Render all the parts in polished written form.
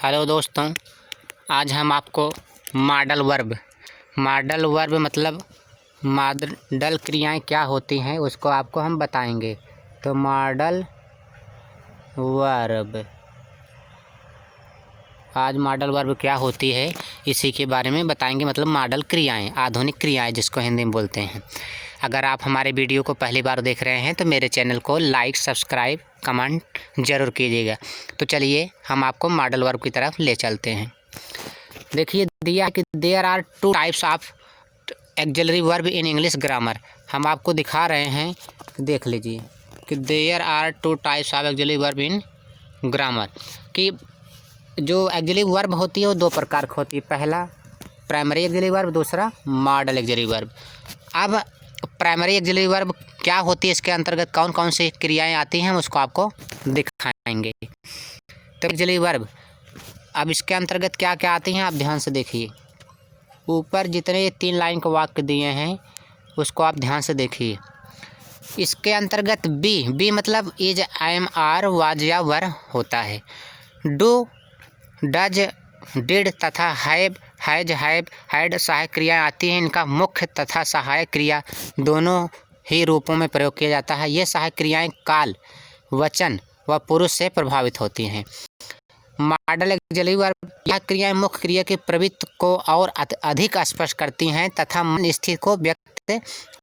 Hello दोस्तों, आज हम आपको मॉडल वर्ब मतलब मॉडल क्रियाएं क्या होती हैं उसको आपको हम बताएंगे। तो मॉडल वर्ब, आज मॉडल वर्ब क्या होती है इसी के बारे में बताएंगे। मतलब मॉडल क्रियाएं, आधुनिक क्रियाएं जिसको हिंदी में बोलते हैं। अगर आप हमारे वीडियो को पहली बार देख रहे हैं तो मेरे चैनल को लाइक, सब्सक्राइब, कमेंट ज़रूर कीजिएगा। तो चलिए हम आपको मॉडल वर्ब की तरफ ले चलते हैं। देखिए दिया कि there are 2 types of auxiliary verb in English grammar. हम आपको दिखा रहे हैं, देख लीजिए कि there are 2 types of auxiliary verb in grammar. कि जो ऑक्सिलरी वर्ब होती है वो 2 प्रकार की होती है। पहला प्राइमरी ऑक्सिलरी वर्ब, दूसरा मॉडल ऑक्सिलरी वर्ब। अब प्राइमरी ऑक्सिलरी वर्ब क्या होती है, इसके अंतर्गत कौन कौन सी क्रियाएं आती हैं उसको आपको दिखाएंगे। तो ऑक्सिलरी वर्ब, अब इसके अंतर्गत क्या क्या आती हैं आप ध्यान से देखिए। ऊपर जितने ये 3 लाइन के वाक्य दिए हैं उसको आप ध्यान से देखिए। इसके अंतर्गत बी मतलब इज, एम, आर, वाज या वर होता है। डू, डज, डिड तथा हैव, हैज, हैव, हैड सहायक क्रियाएं आती हैं। इनका मुख्य तथा सहायक क्रिया दोनों ही रूपों में प्रयोग किया जाता है। ये सहायक क्रियाएं काल, वचन व पुरुष से प्रभावित होती हैं। मॉडल ऑक्सिलरी वर्ब, यह क्रियाएं मुख्य क्रिया के प्रवृत्ति को और अधिक स्पष्ट करती हैं तथा मन स्थिति को व्यक्त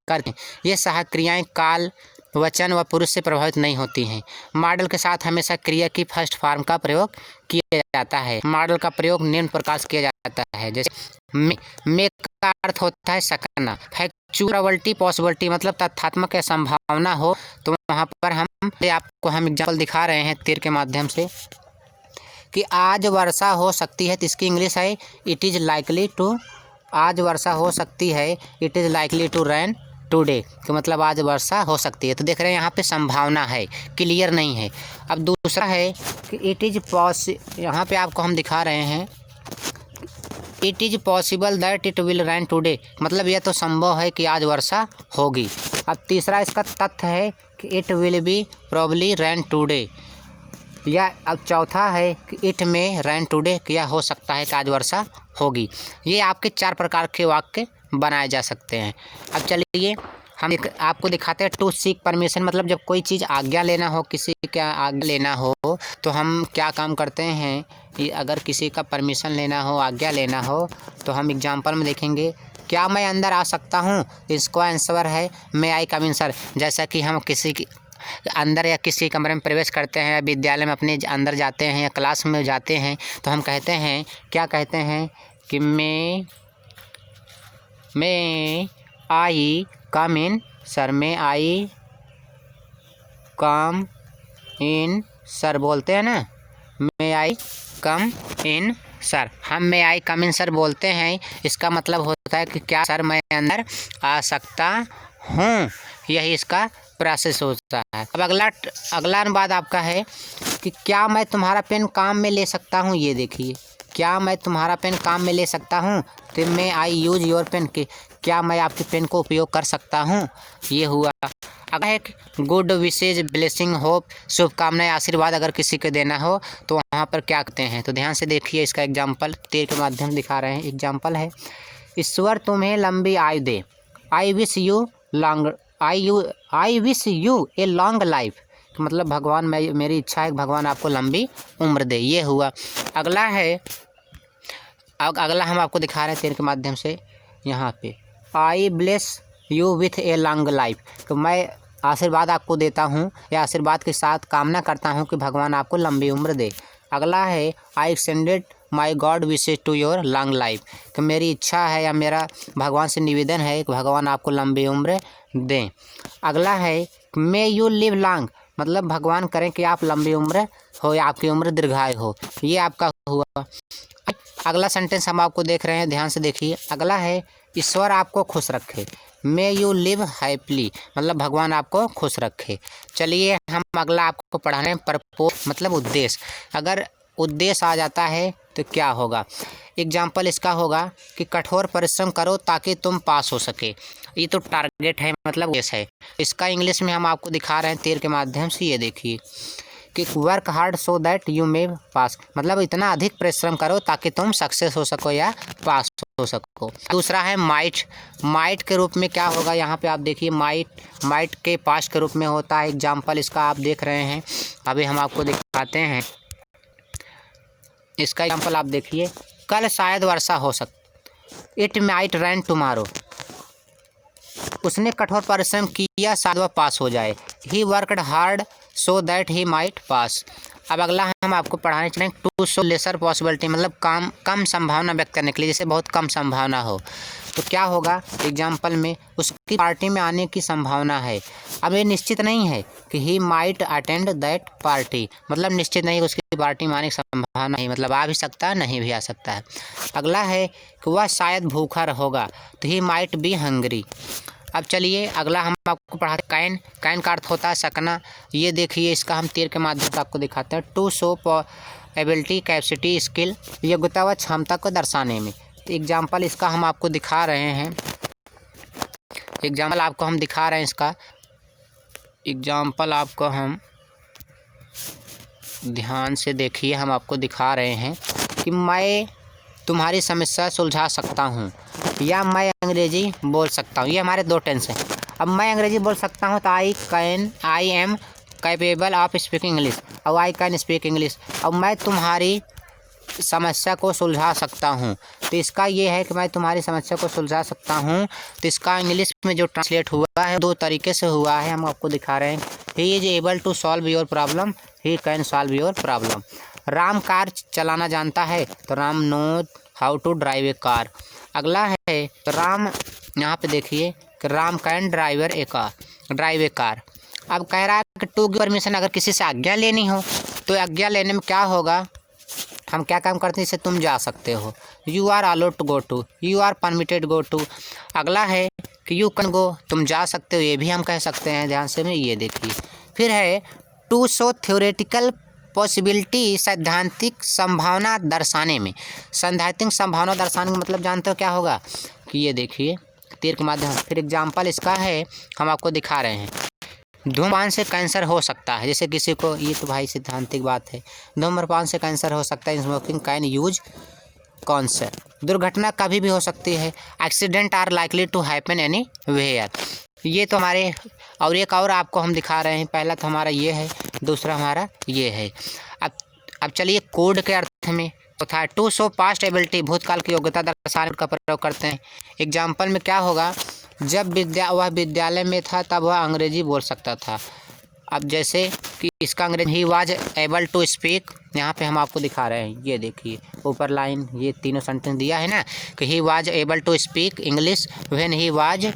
करती हैं। ये सहायक क्रियाएं काल, वचन व पुरुष से प्रभावित नहीं होती हैं। मॉडल के साथ हमेशा क्रिया की फर्स्ट फॉर्म का प्रयोग किया जाता है। मॉडल का प्रयोग निम्न प्रकार से किया जाता है, जैसे में का अर्थ होता है सकना। फैक्चुअलिटी, पॉसिबिलिटी मतलब तथ्यात्मक या संभावना हो, तो वहाँ पर हम एग्जाम्पल दिखा रहे हैं तीर के माध्यम से कि आज वर्षा हो सकती है। तो इसकी इंग्लिश है इट इज़ लाइकली टू। आज वर्षा हो सकती है, it is likely to rain today. तो मतलब आज वर्षा हो सकती है। तो देख रहे हैं यहाँ पे संभावना है, क्लियर नहीं है। अब दूसरा है कि इट इज़ यहाँ पे आपको हम दिखा रहे हैं it is possible that it will rain today, मतलब यह तो संभव है कि आज वर्षा होगी। अब तीसरा इसका तथ्य है कि it will be probably rain today, या अब चौथा है कि इट में रेन टुडे, किया हो सकता है कि आज वर्षा होगी। ये आपके 4 प्रकार के वाक्य बनाए जा सकते हैं। अब चलिए हम आपको दिखाते हैं टू सीक परमिशन, मतलब जब कोई चीज़ आज्ञा लेना हो, किसी का आज्ञा लेना हो तो हम क्या काम करते हैं कि अगर किसी का परमिशन लेना हो, आज्ञा लेना हो, तो हम एग्जाम्पल में देखेंगे। क्या मैं अंदर आ सकता हूँ, इसको आंसर है मे आई कम इन सर। जैसा कि हम किसी की अंदर या किसी कमरे में प्रवेश करते हैं, या विद्यालय में अपने अंदर जाते हैं या क्लास में जाते हैं, तो हम कहते हैं, क्या कहते हैं कि मे आई कम इन सर, मे आई कम इन सर बोलते हैं ना, मे आई कम इन सर। हम मे आई कम इन सर बोलते हैं, इसका मतलब होता है कि क्या सर मैं अंदर आ सकता हूँ, यही इसका प्रोसेस होता है। अब अगला अनुवाद आपका है कि क्या मैं तुम्हारा पेन काम में ले सकता हूँ। ये देखिए, क्या मैं तुम्हारा पेन काम में ले सकता हूँ, तो मे आई यूज योर पेन, कि क्या मैं आपके पेन को उपयोग कर सकता हूँ, ये हुआ। अगर एक गुड विशेज, ब्लेसिंग, होप, शुभकामनाएं, आशीर्वाद अगर किसी को देना हो तो वहाँ पर क्या कहते हैं। तो ध्यान से देखिए, इसका एग्जाम्पल तीर के माध्यम दिखा रहे हैं। एग्जाम्पल है, ईश्वर तुम्हें लंबी आयु दे, I wish you a long life. तो मतलब भगवान, मेरी इच्छा है कि भगवान आपको लंबी उम्र दे, ये हुआ। अगला है, अगला हम आपको दिखा रहे हैं तीर के माध्यम से यहाँ पे, आई bless you with A long life. तो मैं आशीर्वाद आपको देता हूँ या आशीर्वाद के साथ कामना करता हूँ कि भगवान आपको लंबी उम्र दे। अगला है, I extended my God wishes to your long life. तो मेरी इच्छा है या मेरा भगवान से निवेदन है कि भगवान आपको लंबी उम्र दें। अगला है, मे यू लिव लॉन्ग, मतलब भगवान करें कि आप लंबी उम्र हो या आपकी उम्र दीर्घायु हो, ये आपका हुआ। अगला सेंटेंस हम आपको देख रहे हैं, ध्यान से देखिए। अगला है, ईश्वर आपको खुश रखे, मे यू लिव हैप्पीली, मतलब भगवान आपको खुश रखे। चलिए हम अगला आपको पढ़ाने हैं पर्पस, मतलब उद्देश्य। अगर उद्देश्य आ जाता है तो क्या होगा। एग्जाम्पल इसका होगा कि कठोर परिश्रम करो ताकि तुम पास हो सके। ये तो टारगेट है, मतलब उद्देश्य है। इसका इंग्लिश में हम आपको दिखा रहे हैं तीर के माध्यम से, ये देखिए कि work hard so that you may pass, मतलब इतना अधिक परिश्रम करो ताकि तुम सक्सेस हो सको या पास हो सको। दूसरा है माइट। माइट के रूप में क्या होगा, यहाँ पे आप देखिए माइट के पास्ट के रूप में होता है। एग्जाम्पल इसका आप देख रहे हैं, अभी हम आपको दिखाते हैं। इसका एग्जाम्पल आप देखिए, कल शायद वर्षा हो इट माइट रेन टुमारो। उसने कठोर परिश्रम किया शायद वह पास हो जाए। He worked hard so that he might pass. अब अगला हम आपको पढ़ाने चलेंगे टू शो लेसर पॉसिबिलिटी, मतलब कम संभावना व्यक्त करने के लिए, जैसे बहुत कम संभावना हो तो क्या होगा। एग्जाम्पल में उसकी पार्टी में आने की संभावना है। अब ये निश्चित नहीं है कि he might attend that party, मतलब निश्चित नहीं उसकी पार्टी में आने की संभावना है, मतलब आ भी सकता है नहीं भी आ सकता है। अगला है कि वह शायद भूखा होगा, तो ही माइट बी हंग्री। अब चलिए अगला हम आपको पढ़ाते कैन। कैन का अर्थ होता है सकना। ये देखिए, इसका हम तीर के माध्यम से आपको दिखाते हैं। To show ability, capacity, skill, योग्यता व क्षमता को दर्शाने में। एग्जाम्पल इसका हम आपको दिखा रहे हैं। एग्जाम्पल आपको हम दिखा रहे हैं इसका। एग्जाम्पल आपको हम ध्यान से देखिए, हम आपको दिखा रहे हैं कि मैं तुम्हारी समस्या सुलझा सकता हूँ, या मैं अंग्रेजी बोल सकता हूँ। ये हमारे दो टेंस हैं। अब मैं अंग्रेजी बोल सकता हूँ तो I am capable of speaking English, और आई कैन स्पीक इंग्लिश। अब मैं तुम्हारी समस्या को सुलझा सकता हूँ, तो इसका ये है कि मैं तुम्हारी समस्या को सुलझा सकता हूँ। तो इसका इंग्लिश में जो ट्रांसलेट हुआ है दो तरीके से हुआ है, हम आपको दिखा रहे हैं। He is able to solve your problem, he can solve your problem. Ram car चलाना जानता है, तो Ram know how to drive a car. अगला है तो राम, यहाँ पे देखिए कि Ram can drive a car. अब कह रहा है कि टू गिव परमिशन, अगर किसी से आज्ञा लेनी हो तो आज्ञा लेने में क्या होगा, हम क्या काम करते हैं, इससे तुम जा सकते हो। You are allowed to go to, you are permitted go to. अगला है कि यू कैन गो, तुम जा सकते हो, ये भी हम कह सकते हैं। ध्यान से में ये देखिए। फिर है टू शो थ्योरेटिकल पॉसिबिलिटी, सैद्धांतिक संभावना दर्शाने में। सैद्धांतिक संभावना दर्शाने का मतलब जानते हो क्या होगा, कि ये देखिए तीर के माध्यम। फिर एग्जाम्पल इसका है, हम आपको दिखा रहे हैं। धूम्रपान से कैंसर हो सकता है, जैसे किसी को, ये तो भाई सिद्धांतिक बात है, धूम्रपान से कैंसर हो सकता है। Smoking can use cancer. दुर्घटना कभी भी हो सकती है। Accident are likely to happen anywhere. ये तो हमारे, और एक और आपको हम दिखा रहे हैं। पहला तो हमारा ये है, दूसरा हमारा ये है। अब चलिए कोड के अर्थ में तो था टू शो पास्ट एबिलिटी, भूतकाल की योग्यता दर्शाने का प्रयोग करते हैं। एग्जाम्पल में क्या होगा, जब वह विद्यालय में था तब वह अंग्रेजी बोल सकता था। अब जैसे कि इसका अंग्रेजी, he was able to speak, यहाँ पे हम आपको दिखा रहे हैं। ये देखिए ऊपर लाइन, ये तीनों सेंटेंस दिया है ना, कि he was able to speak English when he was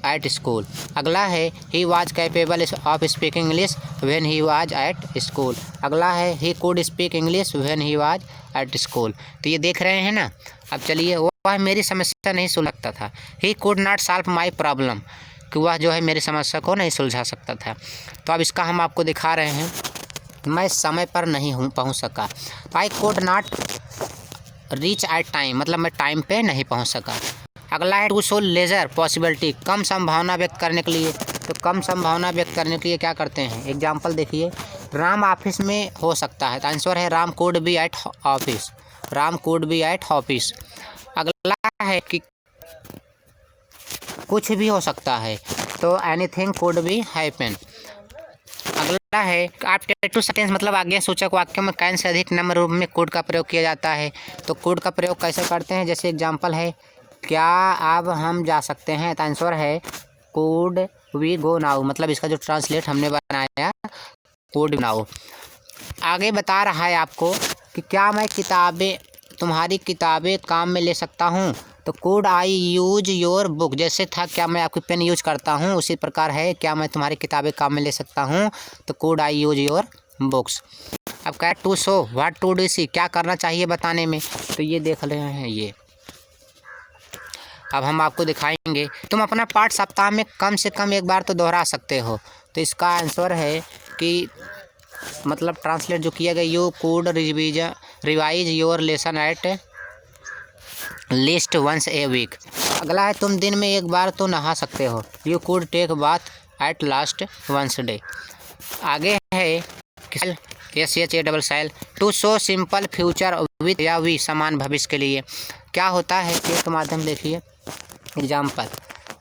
at school. अगला है he was capable of speaking English when he was at school. अगला है he could speak English when he was at school. तो ये देख रहे हैं ना। अब चलिए, वह मेरी समस्या नहीं सुलझा सकता था। He could not solve my problem, कि वह जो है मेरी समस्या को नहीं सुलझा सकता था। तो अब इसका हम आपको दिखा रहे हैं, मैं समय पर नहीं पहुंच सका। I could not reach at time, मतलब मैं टाइम पे नहीं पहुंच सका। अगला है टू शो लेजर पॉसिबिलिटी, कम संभावना व्यक्त करने के लिए। तो कम संभावना व्यक्त करने के लिए क्या करते हैं, एग्जाम्पल देखिए। राम ऑफिस में हो सकता है, तो आंसर है Ram could be at office, Ram could be at office. अगला है कि कुछ भी हो सकता है, तो एनीथिंग कुड बी हैपन। अगला है आप टू सेंटेंस, मतलब आज्ञा सूचक वाक्यों में कैन से अधिक नम्र रूप में कुड का प्रयोग किया जाता है। तो कुड का प्रयोग कैसे करते हैं, जैसे एग्जाम्पल है, क्या अब हम जा सकते हैं, तो आंसर है कुड वी गो नाउ, मतलब इसका जो ट्रांसलेट हमने बनाया कुड नाउ। आगे बता रहा है आपको कि क्या मैं तुम्हारी किताबें काम में ले सकता हूँ, तो could I use your book. जैसे था क्या मैं आपकी पेन यूज करता हूँ, उसी प्रकार है क्या मैं तुम्हारी किताबें काम में ले सकता हूँ, तो could I use your books. अब क्या to show what to do सी, क्या करना चाहिए बताने में, तो ये देख रहे हैं ये। अब हम आपको दिखाएंगे, तुम अपना पाठ सप्ताह में कम से कम एक बार तो दोहरा सकते हो। तो इसका आंसर है कि मतलब ट्रांसलेट जो किया गया, you could revise your lesson at least once a week. अगला है तुम दिन में एक बार तो नहा सकते हो, you could take bath at last once day. आगे है SHASL to show simple future with या वी समान भविष्य के लिए। क्या होता है केस के माध्यम देखिए। एग्जाम्पल,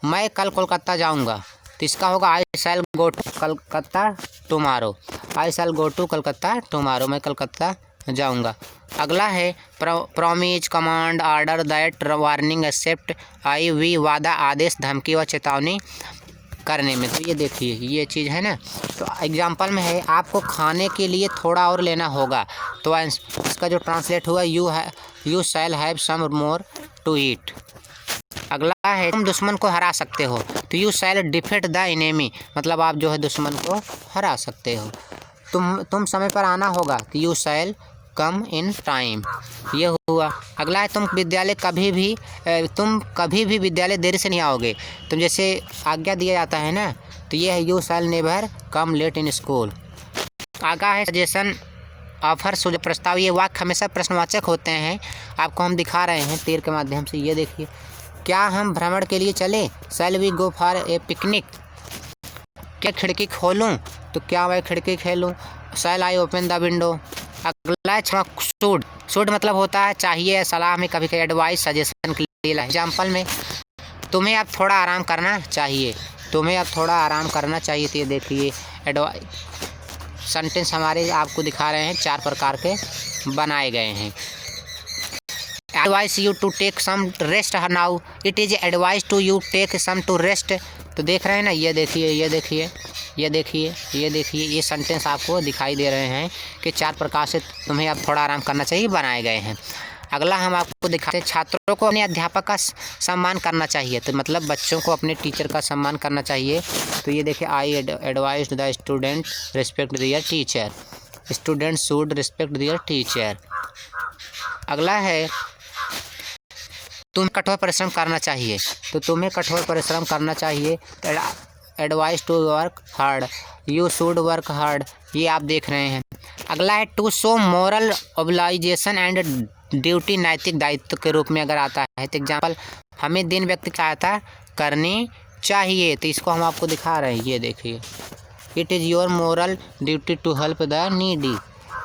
मैं कल कोलकाता जाऊंगा तो इसका होगा I shall go to Calcutta tomorrow. I shall go to Calcutta tomorrow, मैं कलकत्ता जाऊंगा। अगला है promise, command, order, that, warning, accept, I, we, वादा, आदेश, धमकी व चेतावनी करने में। तो ये देखिए ये चीज़ है ना। तो एग्जाम्पल में है आपको खाने के लिए थोड़ा और लेना होगा, तो इसका जो ट्रांसलेट हुआ you shall have some more to eat. अगला है तुम दुश्मन को हरा सकते हो, तो you shall defeat the enemy, मतलब आप जो है दुश्मन को हरा सकते हो। तुम समय पर आना होगा, तो you shell come in time, ये हुआ। अगला है तुम कभी भी विद्यालय देर से नहीं आओगे, तुम जैसे आज्ञा दिया जाता है ना, तो ये है you shall never come late in school. आगा है सजेशन, ऑफर, सुझाव, प्रस्ताव। ये वाक्य हमेशा प्रश्नवाचक होते हैं, आपको हम दिखा रहे हैं तीर के माध्यम से। ये देखिए, क्या हम भ्रमण के लिए चले, shall we go for a picnic. क्या खिड़की खोलूं, तो क्या मैं खिड़की खोलूं, shall I open the window. अगला है शुड मतलब होता है चाहिए, सलाह में कभी कभी एडवाइस, सजेशन के लिए। एग्जाम्पल में तुम्हें अब थोड़ा आराम करना चाहिए, तुम्हें अब थोड़ा आराम करना चाहिए। तो ये देखिए एडवाइस सेंटेंस हमारे आपको दिखा रहे हैं, 4 प्रकार के बनाए गए हैं। Advice you to take some rest now, it is advice to you take some to rest. तो देख रहे हैं ना, ये देखिए ये देखिए ये देखिए ये देखिए, ये सेंटेंस आपको दिखाई दे रहे हैं कि 4 प्रकार से तुम्हें अब थोड़ा आराम करना चाहिए बनाए गए हैं। अगला हम आपको दिखाते हैं छात्रों को अपने अध्यापक का सम्मान करना चाहिए, तो मतलब बच्चों को अपने टीचर का सम्मान करना चाहिए। तो ये देखिए I advise the student respect there teacher, student should respect there teacher. अगला है तुम्हें कठोर परिश्रम करना चाहिए, तो तुम्हें कठोर परिश्रम करना चाहिए। Advice to work hard, you should work hard, ये आप देख रहे हैं। अगला है to show moral obligation and duty, नैतिक दायित्व के रूप में अगर आता है। तो एग्जाम्पल, हमें दिन व्यक्ति की सहायता करनी चाहिए, तो इसको हम आपको दिखा रहे हैं, ये देखिए it is your moral duty to help the needy.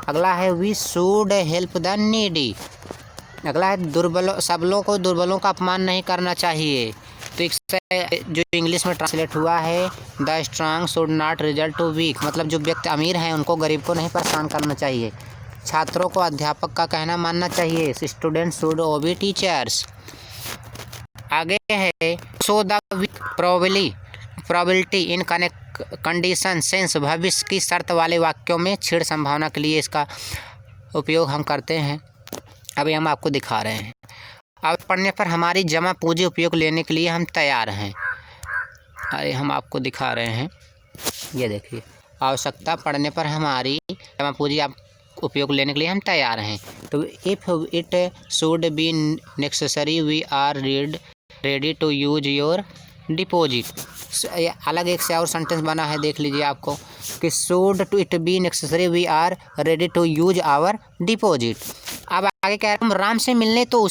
अगला है we should help the needy. अगला है सबलों को दुर्बलों का अपमान नहीं करना चाहिए, तो जो इंग्लिश में ट्रांसलेट हुआ है the strong should not result to weak, मतलब जो व्यक्ति अमीर हैं उनको गरीब को नहीं परेशान करना चाहिए। छात्रों को अध्यापक का कहना मानना चाहिए, स्टूडेंट शुड ओबे टीचर्स। आगे है show the probability in condition sense, भविष्य की शर्त वाले वाक्यों में छेड़ संभावना के लिए इसका उपयोग हम करते हैं। अभी हम आपको दिखा रहे हैं। अब पढ़ने पर हमारी जमा पूंजी उपयोग लेने के लिए हम तैयार हैं। अरे हम आपको दिखा रहे हैं, ये देखिए आवश्यकता पढ़ने पर हमारी जमा पूंजी आप उपयोग लेने के लिए हम तैयार हैं। तो if it should be necessary we are ready to use your deposit. अलग एक से और सेंटेंस बना है, देख लीजिए आपको कि should to it be necessary we are ready to use our deposit. अब आगे कह रहे हैं राम से मिलने, तो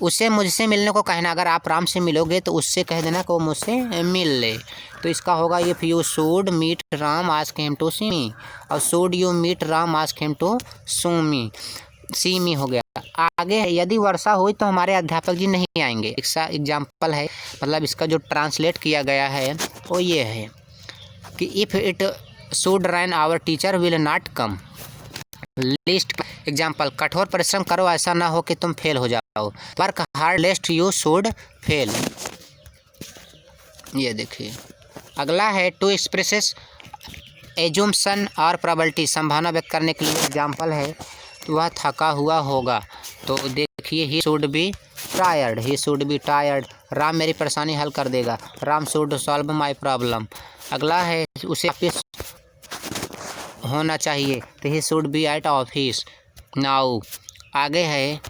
उसे मुझसे मिलने को कहना। अगर आप राम से मिलोगे तो उससे कह देना कि वो मुझसे मिल ले, तो इसका होगा if you should meet Ram ask him to see me, और should you meet Ram ask him to see me हो गया। आगे है यदि वर्षा हुई तो हमारे अध्यापक जी नहीं आएंगे। एक एग्जाम्पल है, मतलब इसका जो ट्रांसलेट किया गया है वो ये है कि if it should rain our teacher will not come. List example, कठोर परिश्रम करो ऐसा ना हो कि तुम फेल हो जाओ, work hard लेस्ट you should fail. ये देखिए अगला है टू एक्सप्रेसेस एजुम्पशन और प्रोबेबिलिटी, संभावना व्यक्त करने के लिए एग्जाम्पल है वह थका हुआ होगा, तो देखिए he should be tired, he should be tired. Ram मेरी परेशानी हल कर देगा, Ram should solve my problem. अगला है उसे ऑफिस होना चाहिए, तो he should be at office now. आगे है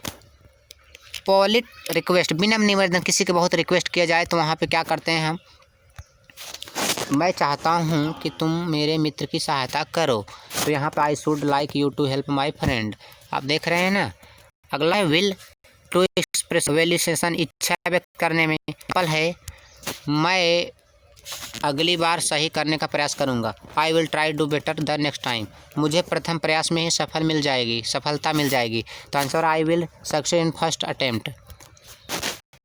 पॉलिट रिक्वेस्ट, बिना निवेदन किसी के बहुत रिक्वेस्ट किया जाए तो वहाँ पे क्या करते हैं हम, मैं चाहता हूँ कि तुम मेरे मित्र की सहायता करो, तो यहाँ पे I should like you to help my friend, आप देख रहे हैं ना। अगला है विल टू एक्सप्रेस वेल्यूएशन, इच्छा व्यक्त करने में। पल है मैं अगली बार सही करने का प्रयास करूँगा। I will try do better the next time. मुझे प्रथम प्रयास में ही सफलता मिल जाएगी। तो answer I will success in first attempt.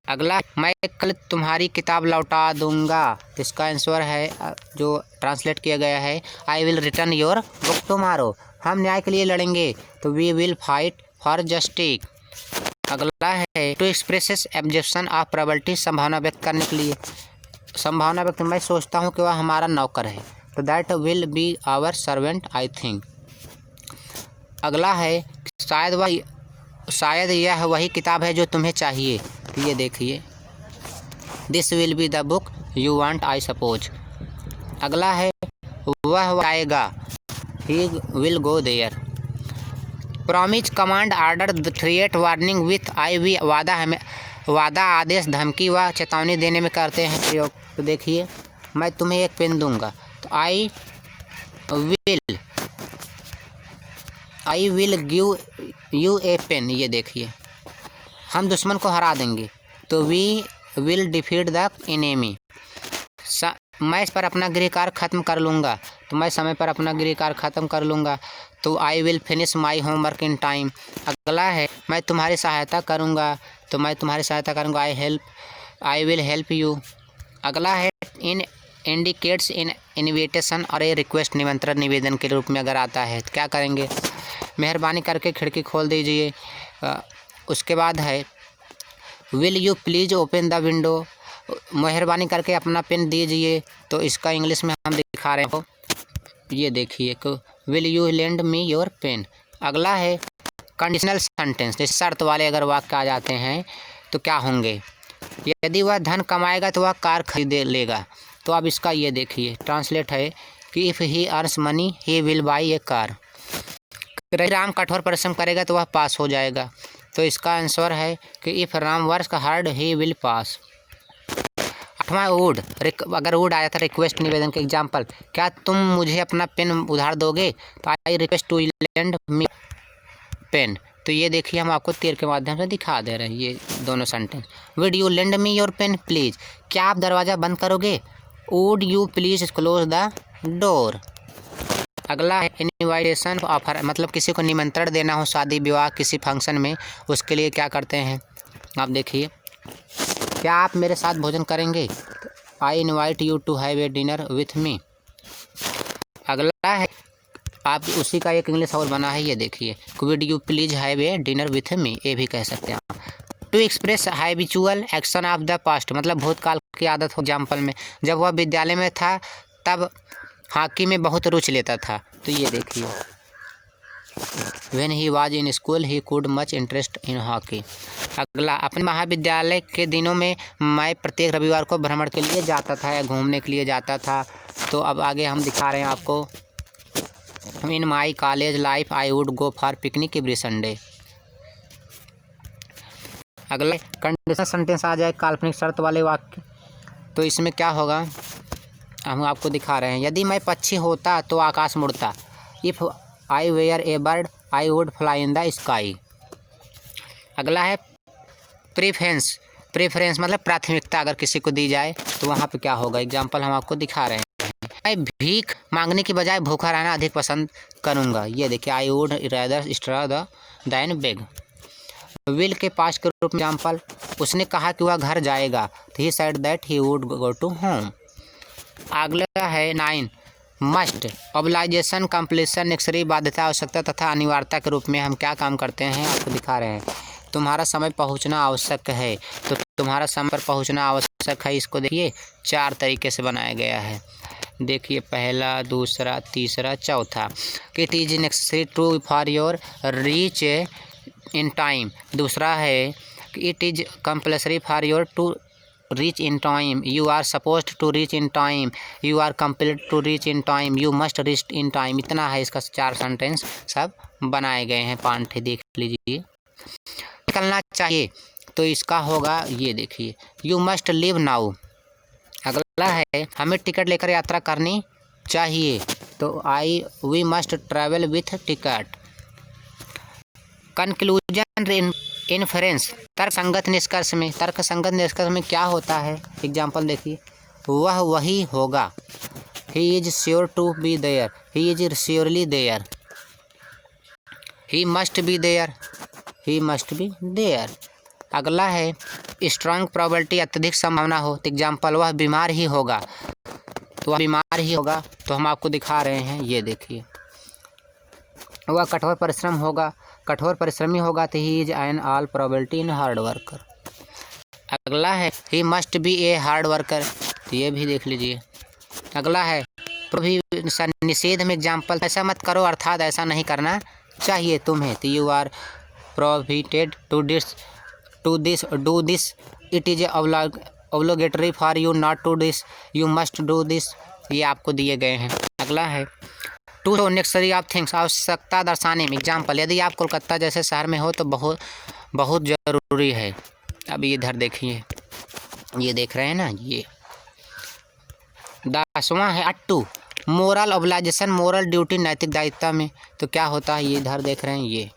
अगला, मैं कल तुम्हारी किताब लौटा दूंगा। इसका आंसर है जो ट्रांसलेट किया गया है, I will return your book tomorrow. हम न्याय के लिए लड़ेंगे, तो we will fight for justice. अगला है to expresses objection of probability, संभावना व्यक्त करने के लिए। संभावना व्यक्त, मैं सोचता हूँ कि वह हमारा नौकर है, तो that will be our servant I think. अगला है शायद यह वही किताब है जो तुम्हें चाहिए। तो ये देखिए, this will be the book you want I suppose. अगला है वह आएगा, he will go there. Promise, command, order, threat, warning with I we, वादा, आदेश, धमकी व चेतावनी देने में करते हैं प्रयोग। तो देखिए, मैं तुम्हें एक पेन दूंगा, तो I will give you a pen. ये देखिए, हम दुश्मन को हरा देंगे, तो we will defeat the enemy. मैं इस पर अपना गृह कार्य ख़त्म कर लूँगा, तो मैं समय पर अपना गृह कार्य ख़त्म कर लूँगा, तो I will finish my homework in time. अगला है मैं तुम्हारी सहायता करूँगा, तो मैं तुम्हारी सहायता करूँगा, आई विल हेल्प यू। अगला है इन इंडिकेट्स इन इन्विटेशन और ए रिक्वेस्ट, निमंत्रण निवेदन के रूप में अगर आता है तो क्या करेंगे, मेहरबानी करके खिड़की खोल दीजिए। उसके बाद है will you please open the window, मेहरबानी करके अपना पेन दीजिए। तो इसका इंग्लिश में हम दिखा रहे हैं, ये देखिए, will you lend me your pen. अगला है कंडीशनल सेंटेंस, जैसे शर्त वाले अगर वाक्य आ जाते हैं तो क्या होंगे, यदि वह धन कमाएगा तो वह कार खरीद लेगा। तो अब इसका ये देखिए ट्रांसलेट है कि if he earns money he will by A car. Ram कठोर परिश्रम करेगा तो वह पास हो जाएगा। तो इसका आंसर है कि if Ram work hard he will pass. आठवां वुड, अगर वुड आया था रिक्वेस्ट निवेदन के एग्जाम्पल, क्या तुम मुझे अपना पेन उधार दोगे, तो I request to lend me pen. तो ये देखिए, हम आपको तीर के माध्यम से दिखा दे रहे हैं ये दोनों sentence. Would you lend me your pen please, क्या आप दरवाज़ा बंद करोगे। Would you please close the door. अगला है इनविटेशन ऑफर, मतलब किसी को निमंत्रण देना हो, शादी विवाह किसी फंक्शन में, उसके लिए क्या करते हैं आप देखिए, क्या आप मेरे साथ भोजन करेंगे, I invite you to have a dinner with me. अगला है आप उसी का एक इंग्लिश और बना है, ये देखिए, would you please have a dinner with me, ये भी कह सकते हैं आप। To express habitual action of the past, मतलब भूतकाल की आदत हो। एग्जाम्पल में, जब वह विद्यालय में था तब हॉकी में बहुत रुचि लेता था। तो ये देखिए, when he was in school he could much interest in hockey. अगला, अपने महाविद्यालय के दिनों में मैं प्रत्येक रविवार को भ्रमण के लिए जाता था या घूमने के लिए जाता था। तो अब आगे हम दिखा रहे हैं आपको, in my college life I would go for picnic every Sunday. अगला कंडीशनल सेंटेंस आ जाए, काल्पनिक शर्त वाले वाक्य। तो इसमें क्या होगा हम आपको दिखा रहे हैं, यदि मैं पक्षी होता तो आकाश मुड़ता। If I were a bird I would fly in the sky. अगला है प्रेफरेंस मतलब प्राथमिकता अगर किसी को दी जाए तो वहाँ पे क्या होगा। एग्जाम्पल हम आपको दिखा रहे हैं, मैं भीख मांगने की बजाय भूखा रहना अधिक पसंद करूँगा। ये देखिए, I would rather struggle than beg. Will के पास्ट के रूप में एग्जाम्पल, उसने कहा कि वह घर जाएगा, तो he said that he would go to home. अगला है 9 मस्ट, ऑब्लाइजेशन, कंप्लीशन, नेसेसरी, बाध्यता, आवश्यकता तथा अनिवार्यता के रूप में हम क्या काम करते हैं आपको दिखा रहे हैं। तुम्हारा समय पहुंचना आवश्यक है, तो तुम्हारा समय पर पहुंचना आवश्यक है, इसको देखिए 4 तरीके से बनाया गया है। देखिए, पहला, दूसरा, तीसरा, चौथा। It is necessary to for your reach in time. दूसरा है it is compulsory for your to reach in time, you are supposed to reach in time, you are compelled to reach in time, you must reach in time। इतना है इसका 4 sentence सब बनाए गए हैं, पांठे देख लीजिए। निकलना चाहिए, तो इसका होगा ये देखिए, you must leave now। अगला है हमें टिकट लेकर यात्रा करनी चाहिए, तो we must travel with ticket। Conclusion inference, तर्क संगत निष्कर्ष में क्या होता है। एग्जाम्पल देखिए, वह वही होगा। He is sure to be there. He is surely there. He must be there. He must be there. अगला है स्ट्रांग प्रोबेबिलिटी, अत्यधिक संभावना हो। तो एग्जाम्पल, वह बीमार ही होगा, तो वह बीमार ही होगा, तो हम आपको दिखा रहे हैं, ये देखिए। वह कठोर परिश्रम होगा, कठोर परिश्रमी होगा, तो he is an all probability in hard worker. अगला है he must be a hard worker, तो ये भी देख लीजिए। अगला है निषेध में एग्जाम्पल, ऐसा मत करो, अर्थात ऐसा नहीं करना चाहिए तुम्हें, तो you are prohibited to do this, it is obligatory for you not to this, you must do this, ये आपको दिए गए हैं। अगला है to show necessary of things, आवश्यकता दर्शाने में एग्जाम्पल, यदि आप कोलकाता जैसे शहर में हो तो बहुत ज़रूरी है। अब इधर देखिए, ये देख रहे हैं ना, ये 10वां है अट्टू, मोरल ऑब्लिगेशन, मोरल ड्यूटी, नैतिक दायित्व में, तो क्या होता है, ये इधर देख रहे हैं, ये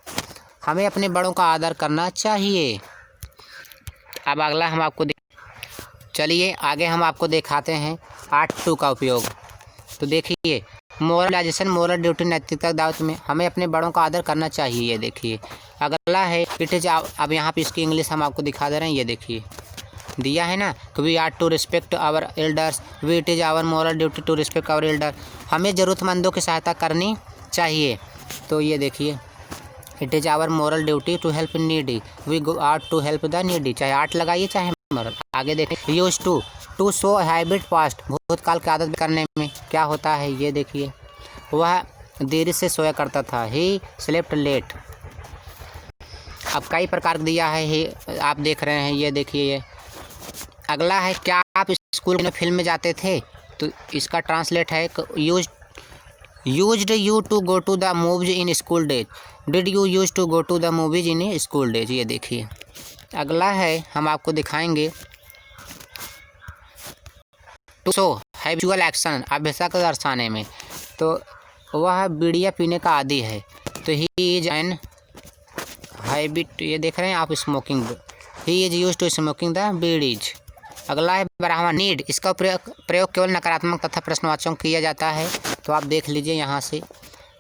हमें अपने बड़ों का आदर करना चाहिए। अब अगला हम आपको चलिए आगे हम आपको दिखाते हैं 8(2) का उपयोग। तो देखिए, मोरल ऑब्लिगेशन, मोरल ड्यूटी, नैतिकता दायित्व में हमें अपने बड़ों का आदर करना चाहिए, ये देखिए। अगला है इट इज, अब यहाँ पे इसकी इंग्लिश हम आपको दिखा दे रहे हैं, ये देखिए दिया है ना, कि we are to respect our elders, we it is our moral duty to respect our elder, हमें ज़रूरतमंदों की सहायता करनी चाहिए। तो ये देखिए, it is our moral duty to help needy, we go out to help the needy, चाहे 8 लगाइए चाहे मोरल। आगे देखें, use to show habit past, भूतकाल की आदत करने में क्या होता है, ये देखिए, वह देरी से सोया करता था, ही स्लेप्ट लेट। अब कई प्रकार दिया है, ही आप देख रहे हैं, ये देखिए। ये अगला है, क्या आप स्कूल में फिल्म में जाते थे, तो इसका ट्रांसलेट है used you to go to the movies in school days, did you use to go to the movies in school days, ये देखिए। अगला है हम आपको दिखाएंगे टू शो हैबिचुअल एक्शन, अभ्यास को दर्शाने में, तो वह बीड़िया पीने का आदी है, तो ही इज एन हैबिट, ये देख रहे हैं आप, smoking, he is use to smoking the bidis. अगला है ब्राह्मण नीड, इसका प्रयोग केवल नकारात्मक तथा प्रश्नवाचक किया जाता है, तो आप देख लीजिए यहाँ से,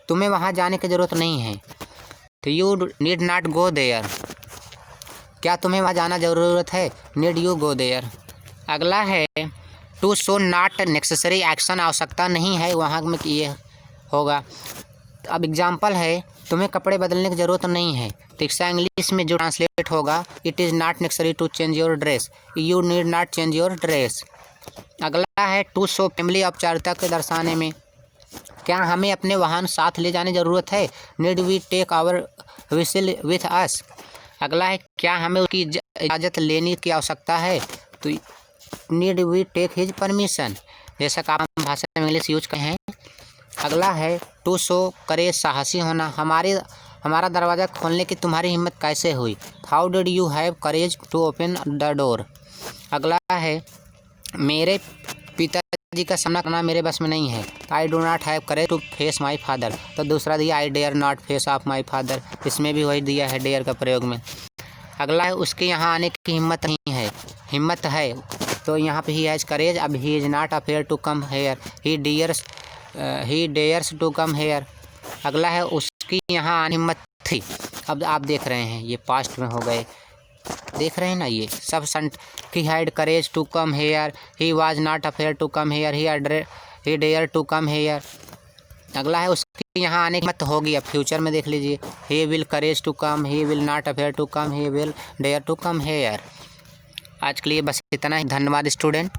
तुम्हें वहाँ जाने की ज़रूरत नहीं है, तो you need not go there, क्या तुम्हें वहाँ जाना ज़रूरत है, नीड यू गो देयर। अगला है to show not necessary action, आवश्यकता नहीं है वहाँ में, ये होगा। अब एग्जाम्पल है, तुम्हें कपड़े बदलने की ज़रूरत नहीं है, तो इसका इंग्लिश में जो ट्रांसलेट होगा, it is not necessary to change your dress, you need not change your dress. अगला है टू शो फैमिली, औपचारिकता के दर्शाने में, क्या हमें अपने वाहन साथ ले जाने की ज़रूरत है, need we take our vehicle with us. अगला है, क्या हमें उसकी इजाज़त लेने की आवश्यकता है, तो need we take his permission, जैसा कि आप भाषा में इंग्लिश यूज करें हैं। अगला है टू शो करेज, साहसी होना, हमारा दरवाज़ा खोलने की तुम्हारी हिम्मत कैसे हुई, how did you have courage to open the door. अगला है मेरे पिताजी का सामना करना मेरे बस में नहीं है, I do not have courage to face my father, तो दूसरा दिया I dare not face of my father, इसमें भी वही दिया है डेयर का प्रयोग में। अगला है उसके यहाँ आने की हिम्मत नहीं है, हिम्मत है, तो यहाँ पे ही हैज करेज, अब he is not afraid to come here, he dares to come here. अगला है उसकी यहाँ आने हिम्मत थी, अब आप देख रहे हैं ये पास्ट में हो गए, देख रहे हैं ना, ये सब संट he had courage to come here, he was not afraid to come here, he dare to come here. अगला है उसकी यहाँ आने की हिम्मत होगी, अब फ्यूचर में देख लीजिए, he will courage to come, he will not afraid to come, he will dare to come here. आज के लिए बस इतना ही, धन्यवाद स्टूडेंट।